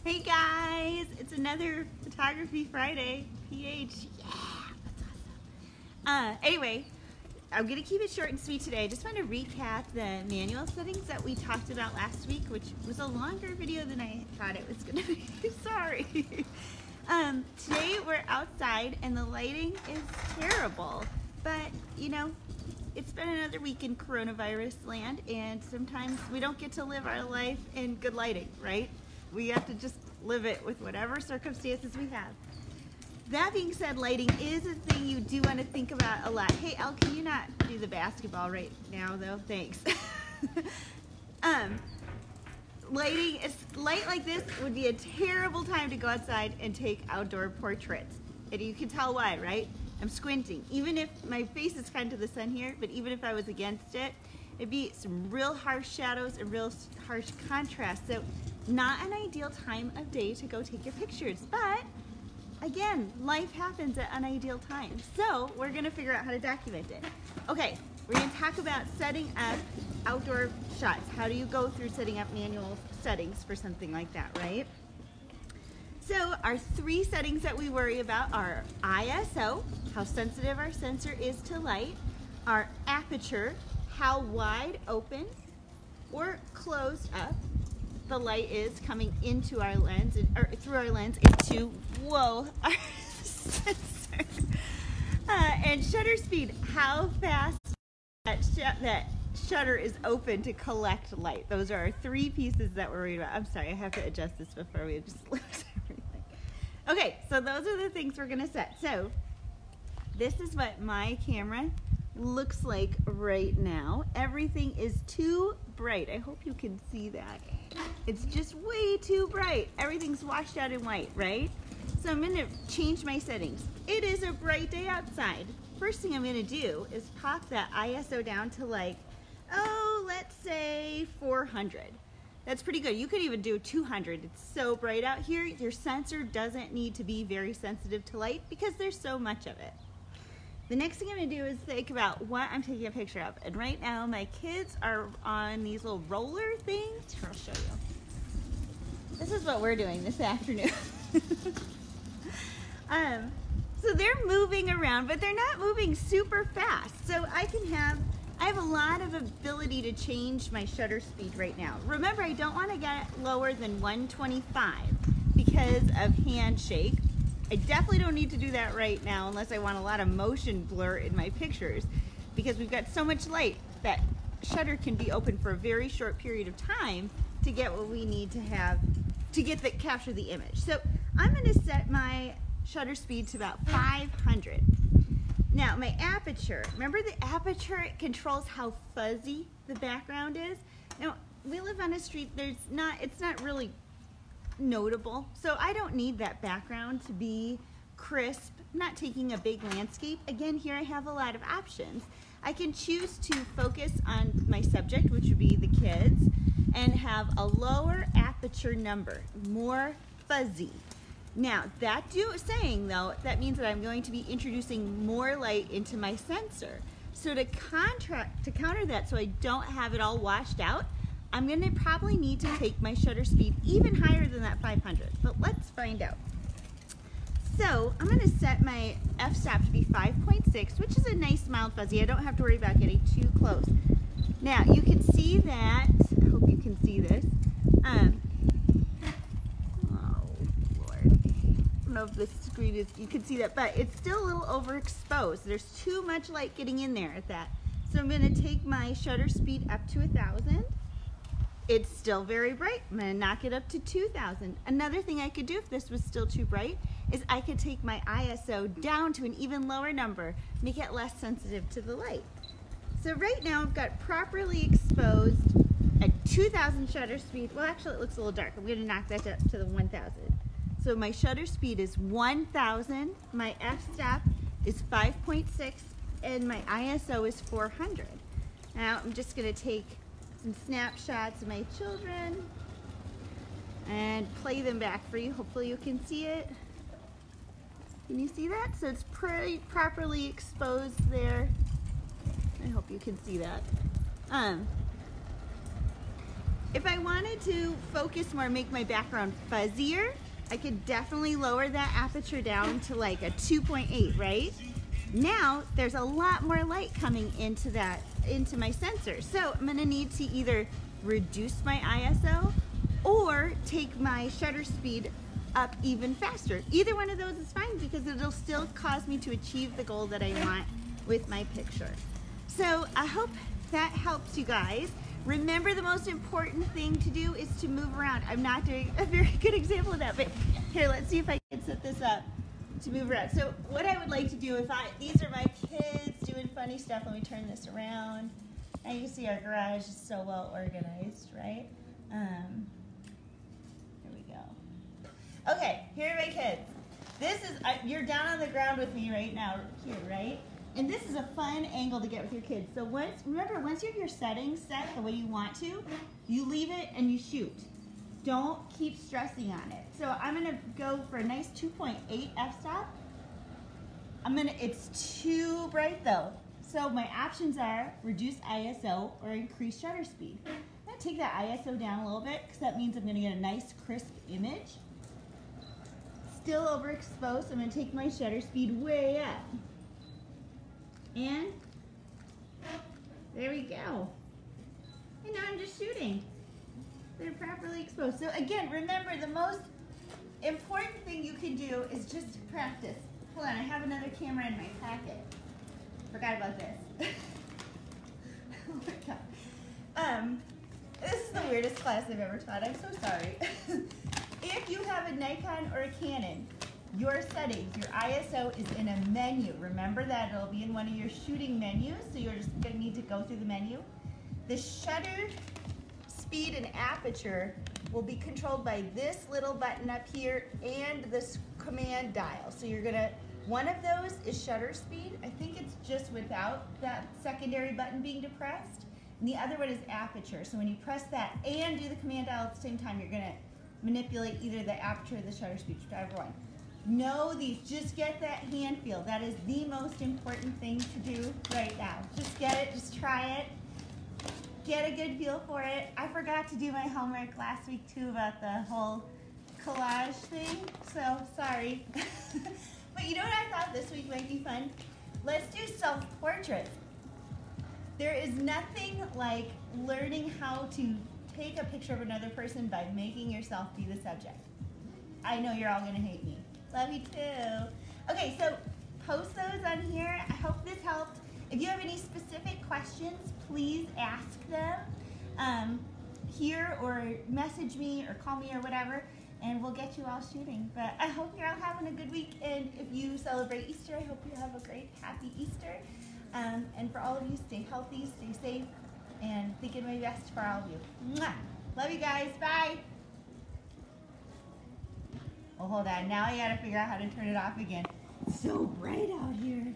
Hey guys, it's another Photography Friday. PH, yeah, that's awesome. Anyway, I'm gonna keep it short and sweet today. I just want to recap the manual settings that we talked about last week, which was a longer video than I thought it was gonna be. Sorry. Today we're outside and the lighting is terrible, but you know, it's been another week in coronavirus land, and sometimes we don't get to live our life in good lighting, right? We have to just live it with whatever circumstances we have. That being said, lighting is a thing you do want to think about a lot. Hey, Elle, can you not do the basketball right now, though? Thanks. Light like this would be a terrible time to go outside and take outdoor portraits. And you can tell why, right? I'm squinting. Even if my face is kind of to the sun here, but even if I was against it, it'd be some real harsh shadows and real harsh contrast. So not an ideal time of day to go take your pictures, but again, life happens at unideal times. So we're gonna figure out how to document it. Okay, we're gonna talk about setting up outdoor shots. How do you go through setting up manual settings for something like that, right? So our three settings that we worry about are ISO, how sensitive our sensor is to light, our aperture, how wide open or closed up the light is coming into our lens, or through our lens into, whoa, our sensor. And shutter speed, how fast that shutter is open to collect light. Those are our three pieces that we're worried about. I'm sorry, I have to adjust this before we just lose everything. Okay, so those are the things we're gonna set. So this is what my camera looks like right now. Everything is too bright. I hope you can see that. It's just way too bright. Everything's washed out in white, right? So I'm gonna change my settings. It is a bright day outside. First thing I'm gonna do is pop that ISO down to like, oh, let's say 400. That's pretty good. You could even do 200. It's so bright out here. Your sensor doesn't need to be very sensitive to light because there's so much of it. The next thing I'm gonna do is think about what I'm taking a picture of. And right now my kids are on these little roller things. Here, I'll show you. This is what we're doing this afternoon. So they're moving around, but they're not moving super fast. So I have a lot of ability to change my shutter speed right now. Remember, I don't wanna get lower than 125 because of handshake. I definitely don't need to do that right now unless I want a lot of motion blur in my pictures, because we've got so much light that shutter can be open for a very short period of time to get what we need to have to capture the image. So I'm going to set my shutter speed to about 500. Now my aperture, remember the aperture controls how fuzzy the background is. Now we live on a street, it's not really notable, so I don't need that background to be crisp. I'm not taking a big landscape. Again, here I have a lot of options. I can choose to focus on my subject, which would be the kids, and have a lower aperture number, more fuzzy. Now that saying though, that means that I'm going to be introducing more light into my sensor. So to counter that, so I don't have it all washed out, I'm going to probably need to take my shutter speed even higher than that 500, but let's find out. So I'm going to set my f-stop to be 5.6, which is a nice mild fuzzy. I don't have to worry about getting too close. Now you can see that, I hope you can see this. Oh Lord, I don't know if the screen is, you can see that, but it's still a little overexposed. There's too much light getting in there at that. So I'm going to take my shutter speed up to 1,000. It's still very bright. I'm gonna knock it up to 2,000. Another thing I could do if this was still too bright is I could take my ISO down to an even lower number, make it less sensitive to the light. So right now I've got properly exposed at 2,000 shutter speed. Well, actually it looks a little dark. I'm gonna knock that up to the 1,000. So my shutter speed is 1,000, my f-stop is 5.6, and my ISO is 400. Now I'm just gonna take some snapshots of my children and play them back for you. Hopefully you can see it. Can you see that? So it's pretty properly exposed there. I hope you can see that. If I wanted to focus more, make my background fuzzier, I could definitely lower that aperture down to like a 2.8, right? Now there's a lot more light coming into my sensor. So I'm gonna need to either reduce my ISO or take my shutter speed up even faster. Either one of those is fine because it'll still cause me to achieve the goal that I want with my picture. So I hope that helps you guys. Remember, the most important thing to do is to move around. I'm not doing a very good example of that, but here, let's see if I can set this up to move around. So what I would like to do, these are my kids doing funny stuff. Let me turn this around. And you can see our garage is so well organized, right? Here we go. Okay, here are my kids. You're down on the ground with me right now, here, right? And this is a fun angle to get with your kids. So remember, once you have your settings set the way you want to, you leave it and you shoot. Don't keep stressing on it. So I'm gonna go for a nice 2.8 f-stop. It's too bright though. So my options are reduce ISO or increase shutter speed. I'm gonna take that ISO down a little bit because that means I'm gonna get a nice crisp image. Still overexposed, so I'm gonna take my shutter speed way up. And there we go. And now I'm just shooting. They're properly exposed. So again, remember, the most important thing you can do is just practice. Hold on, I have another camera in my pocket. Forgot about this. Oh my God. This is the weirdest class I've ever taught. I'm so sorry. If you have a Nikon or a Canon, your settings, your ISO is in a menu. Remember that it'll be in one of your shooting menus, so you're just gonna need to go through the menu. The shutter speed and aperture will be controlled by this little button up here and this command dial. So one of those is shutter speed. I think it's just without that secondary button being depressed. And the other one is aperture. So when you press that and do the command dial at the same time, you're gonna manipulate either the aperture or the shutter speed, whichever one. Know these, just get that hand feel. That is the most important thing to do right now. Just get it, just try it. Get a good feel for it. I forgot to do my homework last week too about the whole collage thing, so sorry. But you know what I thought this week might be fun? Let's do self-portraits. There is nothing like learning how to take a picture of another person by making yourself be the subject. I know you're all gonna hate me. Love you too. Okay, so post those on here. I hope this helped. If you have any specific questions, please ask them here, or message me or call me or whatever, and we'll get you all shooting. But I hope you're all having a good week, and if you celebrate Easter, I hope you have a great, happy Easter. And for all of you, stay healthy, stay safe, and thinking my best for all of you. Mwah! Love you guys. Bye. Oh, hold on. Now I gotta figure out how to turn it off again. It's so bright out here.